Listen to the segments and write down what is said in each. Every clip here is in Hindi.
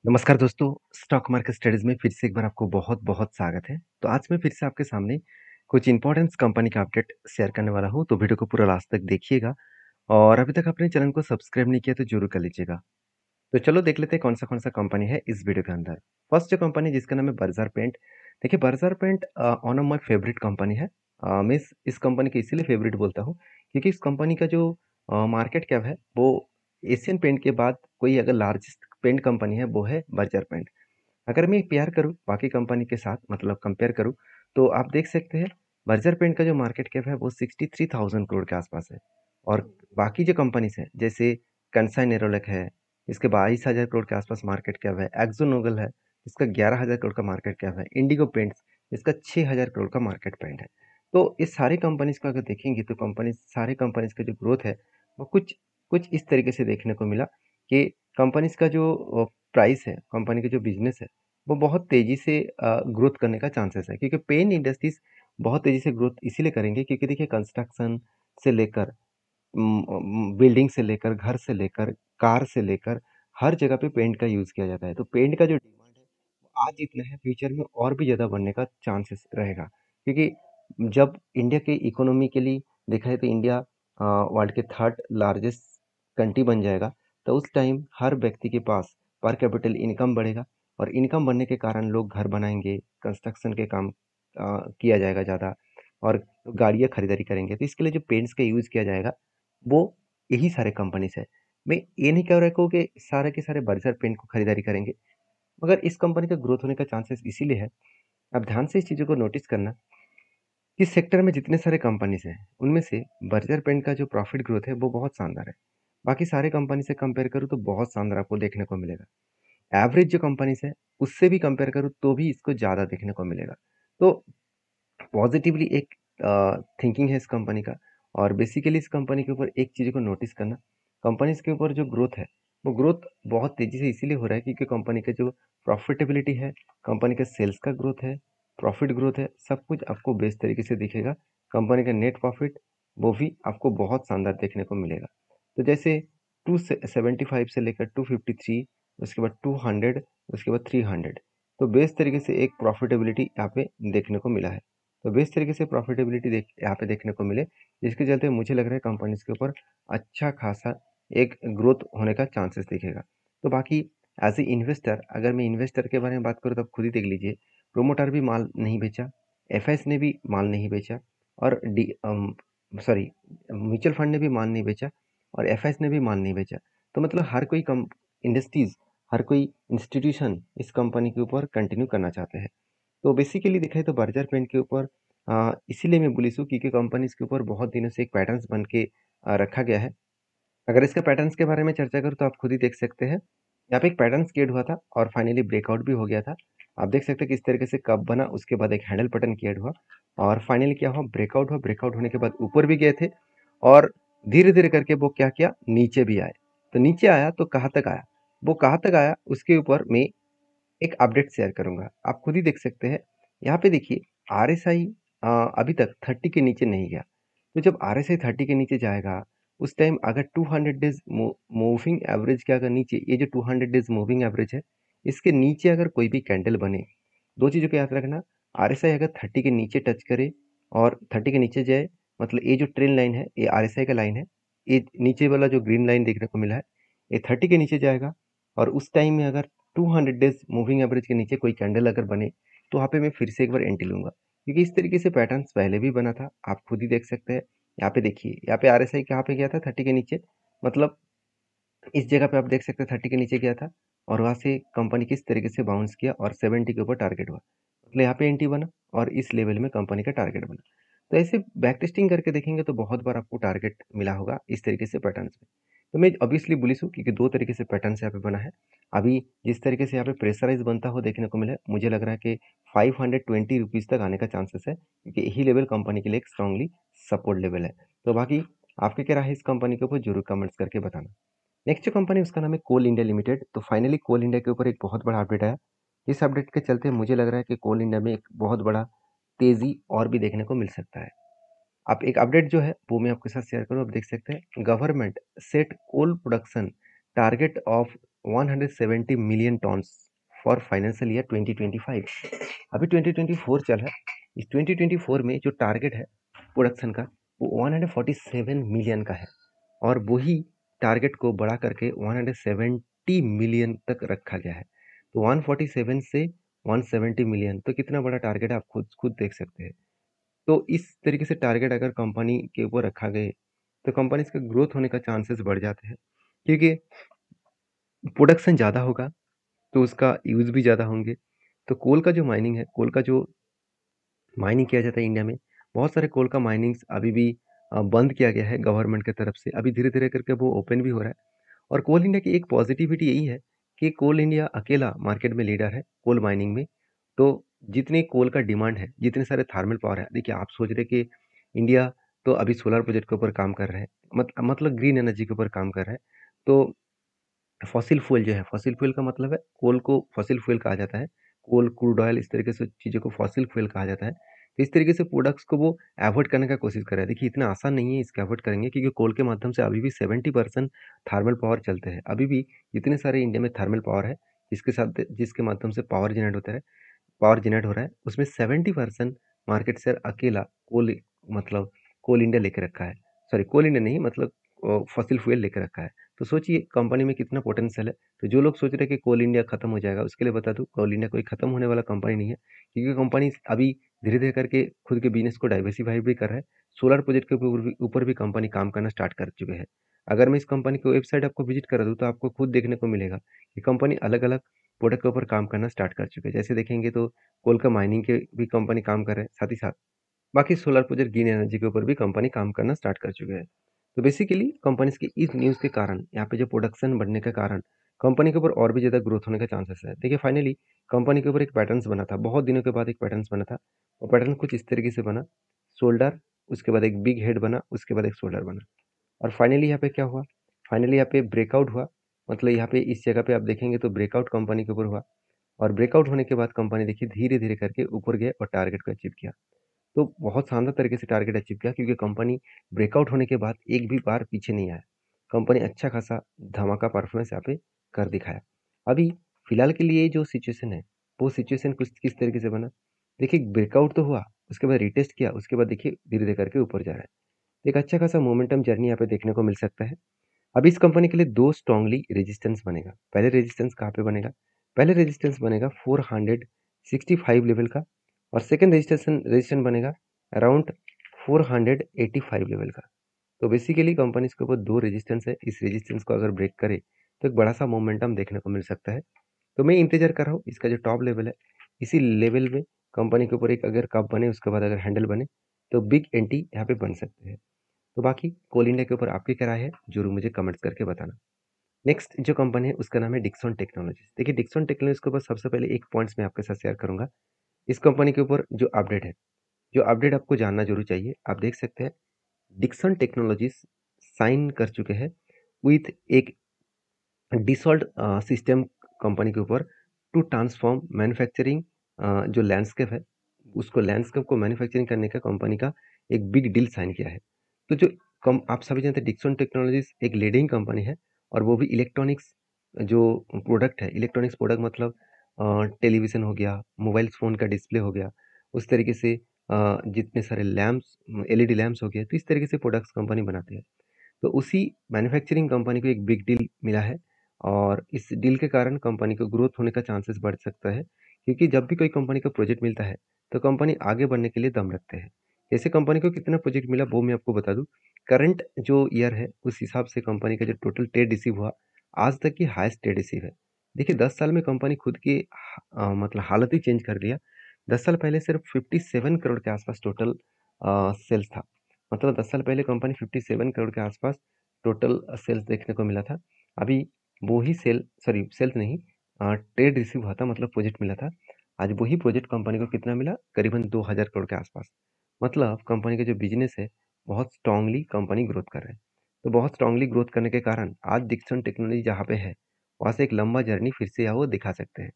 नमस्कार दोस्तों, स्टॉक मार्केट स्टडीज़ में फिर से एक बार आपको बहुत-बहुत स्वागत है। तो आज मैं फिर से आपके सामने कुछ इम्पोर्टेंट्स कंपनी का अपडेट शेयर करने वाला हूँ, तो वीडियो को पूरा लास्ट तक देखिएगा और अभी तक अपने चैनल को सब्सक्राइब नहीं किया तो ज़रूर कर लीजिएगा। तो चलो देख लेते हैं कौन-सा कंपनी है इस वीडियो के अंदर। फर्स्ट जो कंपनी जिसका नाम है बर्जर पेंट। देखिए Berger pent one of my favourite company है। मैं इस कंपनी को इसीलिए फेवरेट बोलता हूँ क्योंकि इस कंपनी का जो मार्केट कैप है वो एशियन पेंट के बाद कोई अगर लार्जेस्ट पेंट कंपनी है वो है बर्जर पेंट। अगर मैं पेयर करूँ बाकी कंपनी के साथ मतलब कंपेयर करूँ तो आप देख सकते हैं बर्जर पेंट का जो मार्केट कैप है वो 63,000 करोड़ के आसपास है। और बाकी जो कंपनीज है जैसे कंसाई नेरोलेक है, इसके 22,000 करोड़ के आसपास मार्केट कैप है। एक्जो नोबेल है, इसका 11,000 करोड़ का मार्केट कैप है। इंडिगो पेंट्स, इसका 6,000 करोड़ का मार्केट कैप है। तो इस सारे कंपनीज को अगर देखेंगे तो सारे कंपनीज का जो ग्रोथ है वो कुछ कुछ इस तरीके से देखने को मिला कि कंपनीज का जो प्राइस है, कंपनी का जो बिजनेस है वो बहुत तेजी से ग्रोथ करने का चांसेस है क्योंकि पेन इंडस्ट्रीज बहुत तेजी से ग्रोथ इसीलिए करेंगे क्योंकि देखिए कंस्ट्रक्शन से लेकर बिल्डिंग से लेकर घर से लेकर कार से लेकर हर जगह पे पेंट का यूज किया जाता है। तो पेंट का जो डिमांड है वो आज इतना है, फ्यूचर में और भी ज्यादा बढ़ने का चांसेस रहेगा क्योंकि जब इंडिया के इकोनॉमी के लिए देखा है तो इंडिया वर्ल्ड के थर्ड लार्जेस्ट कंट्री बन जाएगा। तो उस टाइम हर व्यक्ति के पास पर कैपिटल इनकम बढ़ेगा और इनकम बढ़ने के कारण लोग घर बनाएंगे, कंस्ट्रक्शन के काम किया जाएगा ज़्यादा और गाड़ियाँ खरीदारी करेंगे। तो इसके लिए जो पेंट्स का यूज़ किया जाएगा वो यही सारे कंपनीज है। मैं ये नहीं कह रहा हूँ कि सारे के सारे बर्जर पेंट को खरीदारी करेंगे, मगर इस कंपनी का ग्रोथ होने का चांसेस इसीलिए है। आप ध्यान से इस चीज़ों को नोटिस करना, इस सेक्टर में जितने सारे कंपनीज हैं उनमें से बर्जर पेंट का जो प्रॉफिट ग्रोथ है वो बहुत शानदार है। बाकी सारे कंपनी से कंपेयर करूँ तो बहुत शानदार आपको देखने को मिलेगा। एवरेज जो कंपनीज है उससे भी कंपेयर करूँ तो भी इसको ज़्यादा देखने को मिलेगा। तो पॉजिटिवली एक थिंकिंग है इस कंपनी का। और बेसिकली इस कंपनी के ऊपर एक चीज़ को नोटिस करना, कंपनीज के ऊपर जो ग्रोथ है वो ग्रोथ बहुत तेज़ी से इसीलिए हो रहा है क्योंकि कंपनी का जो प्रॉफिटेबिलिटी है, कंपनी के सेल्स का ग्रोथ है, प्रॉफिट ग्रोथ है, सब कुछ आपको बेस्ट तरीके से दिखेगा। कंपनी का नेट प्रॉफिट वो भी आपको बहुत शानदार देखने को मिलेगा। तो जैसे 275 से लेकर 253, उसके बाद 200, उसके बाद 300, तो बेस्ट तरीके से एक प्रॉफिटेबिलिटी यहाँ पे देखने को मिला है। तो बेस्ट तरीके से प्रॉफिटेबिलिटी यहाँ पे देखने को मिले, जिसके चलते मुझे लग रहा है कंपनीज के ऊपर अच्छा खासा एक ग्रोथ होने का चांसेस दिखेगा। तो बाकी एज ए इन्वेस्टर, अगर मैं इन्वेस्टर के बारे में बात करूँ तो आप खुद ही देख लीजिए, प्रोमोटर भी माल नहीं बेचा, एफआईएस ने भी माल नहीं बेचा और सॉरी म्यूचुअल फंड ने भी माल नहीं बेचा और एफआईएस ने भी माल नहीं बेचा। तो मतलब हर कोई कम इंडस्ट्रीज, हर कोई इंस्टीट्यूशन इस कंपनी के ऊपर कंटिन्यू करना चाहते हैं। तो बेसिकली देखा है तो बर्जर पेंट के ऊपर इसीलिए मैं बुलिश हूँ क्योंकि कंपनी इसके ऊपर बहुत दिनों से एक पैटर्न्स बन के रखा गया है। अगर इसके पैटर्न्स के बारे में चर्चा करूँ तो आप खुद ही देख सकते हैं। यहाँ पे एक पैटर्न्स क्रिएट हुआ था और फाइनली ब्रेकआउट भी हो गया था। आप देख सकते हैं किस तरीके से कब बना, उसके बाद एक हैंडल पैटर्न क्रिएट हुआ और फाइनली क्या हुआ, ब्रेकआउट हुआ। ब्रेकआउट होने के बाद ऊपर भी गए थे और धीरे-धीरे करके वो क्या किया, नीचे भी आए। तो नीचे आया तो कहाँ तक आया? वो कहाँ तक आया उसके ऊपर मैं एक अपडेट शेयर करूँगा। आप खुद ही देख सकते हैं। यहाँ पे देखिए आरएसआई अभी तक 30 के नीचे नहीं गया। तो जब आरएसआई 30 के नीचे जाएगा, उस टाइम अगर 200 डेज़ मूविंग एवरेज के अगर नीचे, ये जो 200 डेज़ मूविंग एवरेज है, इसके नीचे अगर कोई भी कैंडल बने, 2 चीज़ों को याद रखना, आरएसआई अगर 30 के नीचे टच करे और 30 के नीचे जाए, मतलब ये जो ट्रेंड लाइन है, ये आरएसआई का लाइन है। ये नीचे वाला जो ग्रीन लाइन देखने को मिला है, ये 30 के नीचे जाएगा और उस टाइम में अगर 200 डेज मूविंग एवरेज के नीचे कोई कैंडल अगर बने तो वहाँ पे मैं फिर से एक बार एंट्री लूंगा क्योंकि इस तरीके से पैटर्न्स पहले भी बना था। आप खुद ही देख सकते हैं। यहाँ पे देखिए, यहाँ पे आरएसआई कहाँ पे गया था, 30 के नीचे। मतलब इस जगह पे आप देख सकते हैं 30 के नीचे गया था और वहाँ से कंपनी किस तरीके से बाउंस किया और 70 के ऊपर टारगेट हुआ, मतलब यहाँ पे एंट्री बना और इस लेवल में कंपनी का टारगेट बना। तो ऐसे बैक टेस्टिंग करके देखेंगे तो बहुत बार आपको टारगेट मिला होगा इस तरीके से पैटर्न्स में। तो मैं ऑब्वियसली बुलिश हूँ क्योंकि 2 तरीके से पैटर्न्स यहाँ पे बना है। अभी जिस तरीके से यहाँ पे प्रेशराइज़ बनता हुआ देखने को मिला है, मुझे लग रहा है कि 520 रुपीज़ तक आने का चांसेस है क्योंकि यही लेवल कंपनी के लिए एक स्ट्रांगली सपोर्ट लेवल है। तो बाकी आपकी क्या राय है इस कंपनी के ऊपर, ज़रूर कमेंट्स करके बताना। नेक्स्ट जो कंपनी उसका नाम है कोल इंडिया लिमिटेड। तो फाइनली कोल इंडिया के ऊपर एक बहुत बड़ा अपडेट आया। इस अपडेट के चलते मुझे लग रहा है कि कोल इंडिया में एक बहुत बड़ा तेज़ी और भी देखने को मिल सकता है। अब एक अपडेट जो है वो मैं आपके साथ शेयर करूँ, आप देख सकते हैं। Government set coal production target of 170 million tons for financial year 2025। अभी 2024 चल है। इस 2024 में जो टारगेट है प्रोडक्शन का वो 147 मिलियन का है और वही टारगेट को बढ़ा करके 170 मिलियन तक रखा गया है। तो 147 से 170 मिलियन तो कितना बड़ा टारगेट है, आप खुद खुद देख सकते हैं। तो इस तरीके से टारगेट अगर कंपनी के ऊपर रखा गए तो कंपनी का ग्रोथ होने का चांसेस बढ़ जाते हैं, क्योंकि प्रोडक्शन ज़्यादा होगा तो उसका यूज़ भी ज़्यादा होंगे। तो कोल का जो माइनिंग है, कोल का जो माइनिंग किया जाता है इंडिया में, बहुत सारे कोल का माइनिंग्स अभी भी बंद किया गया है गवर्नमेंट की तरफ से। अभी धीरे धीरे करके वो ओपन भी हो रहा है। और कोल इंडिया की एक पॉजिटिविटी यही है कि कोल इंडिया अकेला मार्केट में लीडर है कोल माइनिंग में। तो जितने कोल का डिमांड है, जितने सारे थर्मल पावर है, देखिए आप सोच रहे कि इंडिया तो अभी सोलर प्रोजेक्ट के ऊपर काम कर रहे हैं, मतलब ग्रीन एनर्जी के ऊपर काम कर रहे हैं। तो फॉसिल फ्यूल जो है, फॉसिल फ्यूल का मतलब है कोल को फॉसिल फ्यूल कहा जाता है। कोल, क्रूड ऑयल, इस तरीके से चीज़ों को फॉसिल फ्यूल कहा जाता है। तो इस तरीके से प्रोडक्ट्स को वो अवॉइड करने का कोशिश कर रहा है। देखिए इतना आसान नहीं है इसको अवॉइड करेंगे, क्योंकि कोल के माध्यम से अभी भी 70% थर्मल पावर चलते हैं। अभी भी इतने सारे इंडिया में थर्मल पावर है जिसके माध्यम से पावर जनरेट हो रहा है, उसमें 70% मार्केट शेयर अकेला कोल, मतलब कोल इंडिया लेके रखा है। सॉरी, कोल इंडिया नहीं, मतलब फॉसिल फ्यूल लेके रखा है। तो सोचिए कंपनी में कितना पोटेंशियल है। तो जो लोग सोच रहे हैं कि कोल इंडिया खत्म हो जाएगा, उसके लिए बता दूं कोल इंडिया कोई खत्म होने वाला कंपनी नहीं है, क्योंकि कंपनी अभी धीरे धीरे करके खुद के बिजनेस को डाइवर्सिफाई भी कर रहा है। सोलर प्रोजेक्ट के ऊपर भी कंपनी काम करना स्टार्ट कर चुके हैं। अगर मैं इस कंपनी की वेबसाइट आपको विजिट करा दूँ तो आपको खुद देखने को मिलेगा कि कंपनी अलग अलग प्रोडक्ट के ऊपर काम करना स्टार्ट कर चुके हैं। जैसे देखेंगे तो कोल का माइनिंग के भी कंपनी काम कर रहे हैं, साथ ही साथ बाकी सोलर प्रोजेक्ट, ग्रीन एनर्जी के ऊपर भी कंपनी काम करना स्टार्ट कर चुके हैं। तो बेसिकली कंपनीज की इस न्यूज़ के कारण, यहाँ पे जो प्रोडक्शन बढ़ने के कारण कंपनी के ऊपर और भी ज़्यादा ग्रोथ होने का चांसेस है। देखिए फाइनली कंपनी के ऊपर एक पैटर्न्स बना था, बहुत दिनों के बाद एक पैटर्न्स बना था। वो पैटर्न कुछ इस तरीके से बना, शोल्डर, उसके बाद एक बिग हेड बना, उसके बाद एक शोल्डर बना। और फाइनली यहाँ पे क्या हुआ, फाइनली यहाँ पे ब्रेकआउट हुआ। मतलब यहाँ पे इस जगह पे आप देखेंगे तो ब्रेकआउट कंपनी के ऊपर हुआ। और ब्रेकआउट होने के बाद कंपनी देखिए धीरे धीरे करके ऊपर गया और टारगेट को अचीव किया। तो बहुत शानदार तरीके से टारगेट अचीव किया, क्योंकि कंपनी ब्रेकआउट होने के बाद एक भी बार पीछे नहीं आया। कंपनी अच्छा खासा धमाका परफॉर्मेंस यहाँ पे कर दिखाया। अभी फिलहाल के लिए जो सिचुएशन है, वो सिचुएशन कुछ किस तरीके से बना, देखिए ब्रेकआउट तो हुआ, उसके बाद रिटेस्ट किया, उसके बाद देखिए धीरे धीरे करके ऊपर जा रहा है। तो एक अच्छा खासा मोमेंटम जर्नी यहाँ पे देखने को मिल सकता है। अभी इस कंपनी के लिए दो स्ट्रांगली रेजिस्टेंस बनेगा। पहले रेजिस्टेंस कहाँ पे बनेगा, पहले रेजिस्टेंस बनेगा 465 लेवल का, और सेकंड रेजिस्टेंस बनेगा अराउंड 485 लेवल का। तो बेसिकली कंपनी के ऊपर दो रेजिस्टेंस है, इस रेजिस्टेंस को अगर ब्रेक करे तो एक बड़ा सा मोमेंटम देखने को मिल सकता है। तो मैं इंतजार कर रहा हूँ इसका जो टॉप लेवल है, इसी लेवल में कंपनी के ऊपर एक अगर कप बने, उसके बाद अगर हैंडल बने तो बिग एंटी यहाँ पे बन सकते हैं। तो बाकी कोल इंडिया के ऊपर आपकी क्या राय है, जरूर मुझे कमेंट्स करके बताना। नेक्स्ट जो कंपनी है उसका नाम है डिक्सन टेक्नोलॉजीज। देखिए डिक्सन टेक्नोलॉजीज के ऊपर सबसे पहले एक पॉइंट्स मैं आपके साथ शेयर करूंगा। इस कंपनी के ऊपर जो अपडेट है, जो अपडेट आपको जानना जरूर चाहिए। आप देख सकते हैं डिक्सन टेक्नोलॉजीज साइन कर चुके हैं विथ एक डिसॉल्ट सिस्टम कंपनी के ऊपर टू ट्रांसफॉर्म मैन्युफैक्चरिंग, जो लैंडस्केप है उसको, लैंडस्केप को मैन्युफैक्चरिंग करने का कंपनी का एक बिग डील साइन किया है। तो जो कम आप सभी जानते हैं डिक्सन टेक्नोलॉजीज एक लीडिंग कंपनी है, और वो भी इलेक्ट्रॉनिक्स जो प्रोडक्ट है, इलेक्ट्रॉनिक्स प्रोडक्ट मतलब टेलीविज़न हो गया, मोबाइल फ़ोन का डिस्प्ले हो गया, उस तरीके से जितने सारे लैंप्स, एलईडी लैंप्स हो गए, तो इस तरीके से प्रोडक्ट्स कंपनी बनाती है। तो उसी मैन्युफैक्चरिंग कंपनी को एक बिग डील मिला है, और इस डील के कारण कंपनी को ग्रोथ होने का चांसेस बढ़ सकता है, क्योंकि जब भी कोई कंपनी का प्रोजेक्ट मिलता है तो कंपनी आगे बढ़ने के लिए दम रखते हैं। जैसे कंपनी को कितना प्रोजेक्ट मिला वो मैं आपको बता दूं। करंट जो ईयर है उस हिसाब से कंपनी का जो टोटल ट्रेड रिसीव हुआ, आज तक की हाईएस्ट ट्रेड रिसीव है। देखिए 10 साल में कंपनी खुद की मतलब हालत ही चेंज कर दिया। 10 साल पहले सिर्फ 57 करोड़ के आसपास टोटल सेल्स था। मतलब 10 साल पहले कंपनी 57 करोड़ के आसपास टोटल सेल्स देखने को मिला था। अभी वो ही सेल्स नहीं, ट्रेड रिसीव हुआ था, मतलब प्रोजेक्ट मिला था। आज वही प्रोजेक्ट कंपनी को कितना मिला, करीबन 2000 करोड़ के आसपास। मतलब कंपनी का जो बिजनेस है बहुत स्ट्रांगली कंपनी ग्रोथ कर रहा है। तो बहुत स्ट्रांगली ग्रोथ करने के कारण आज डिक्सन टेक्नोलॉजी जहाँ पे है वहाँ से एक लंबा जर्नी फिर से यहाँ वो दिखा सकते हैं,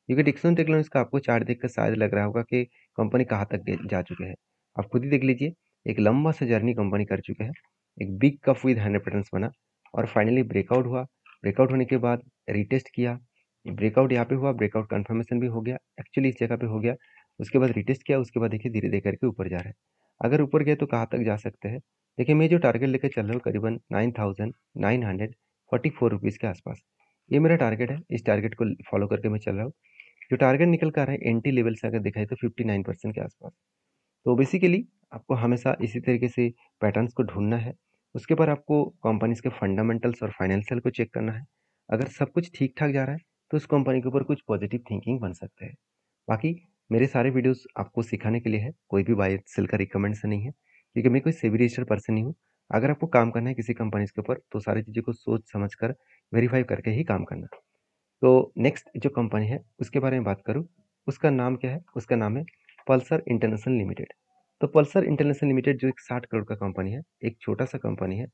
क्योंकि डिक्सन टेक्नोलॉजी का आपको चार्ट देख कर शायद लग रहा होगा कि कंपनी कहाँ तक जा चुके हैं। आप खुद ही देख लीजिए, एक लंबा सा जर्नी कंपनी कर चुके हैं। एक बिग कप विद 100 पैटर्न्स बना, और फाइनली ब्रेकआउट हुआ, ब्रेकआउट होने के बाद रीटेस्ट किया, ब्रेकआउट यहाँ पे हुआ, ब्रेकआउट कंफर्मेशन भी हो गया, एक्चुअली इस जगह पे हो गया। उसके बाद रीटेस्ट किया, उसके बाद देखिए धीरे-धीरे करके ऊपर जा रहा है। अगर ऊपर गया तो कहाँ तक जा सकते हैं? देखिए मैं जो टारगेट लेके चल रहा हूँ करीबन 9,944 रुपीज़ के आसपास। ये मेरा टारगेट है, इस टारगेट को फॉलो करके मैं चल रहा हूँ। जो टारगेट निकल कर आ रहा है एंट्री लेवल से अगर देखा जाए तो 59% के आसपास। तो बेसिकली आपको हमेशा इसी तरीके से पैटर्न्स को ढूँढना है। उसके बाद आपको कंपनीज़ के फंडामेंटल्स और फाइनेंशियल को चेक करना है। अगर सब कुछ ठीक-ठाक जा रहा है, तो उस कंपनी के ऊपर कुछ पॉजिटिव थिंकिंग बन सकते हैं। बाकी मेरे सारे वीडियोज़ आपको सिखाने के लिए है, कोई भी बाय सेल का रिकमेंड से नहीं है, क्योंकि मैं कोई सेबी रजिस्टर्ड पर्सन नहीं हूँ। अगर आपको काम करना है किसी कंपनीज़ के ऊपर, तो सारी चीज़ों को सोच-समझ कर वेरीफ़ाई करके ही काम करना। तो नेक्स्ट जो कंपनी है, उसके बारे में बात करूँ, उसका नाम क्या है? उसका नाम है पल्सर इंटरनेशनल लिमिटेड। तो पल्सर इंटरनेशनल लिमिटेड जो एक 60 करोड़ का कंपनी है, एक छोटा-सा कंपनी है।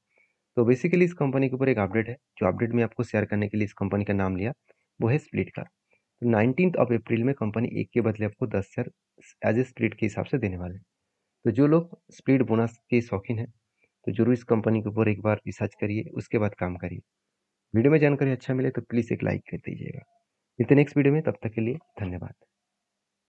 तो बेसिकली इस कंपनी के ऊपर एक अपडेट है, जो अपडेट मैं आपको शेयर करने के लिए इस कंपनी का नाम लिया, वो है स्प्लिट का। तो 19th ऑफ अप्रैल में कंपनी 1 के बदले आपको 10 शेयर एज़ ए स्प्लिट के हिसाब से देने वाले हैं। तो जो लोग स्प्लिट बोनस के शौकीन हैं, तो ज़रूर इस कंपनी के ऊपर एक बार रिसर्च करिए, उसके बाद काम करिए। वीडियो में जानकारी अच्छा मिले तो प्लीज़ एक लाइक कर दीजिएगा। मिलते हैं नेक्स्ट वीडियो में, तब तक के लिए धन्यवाद।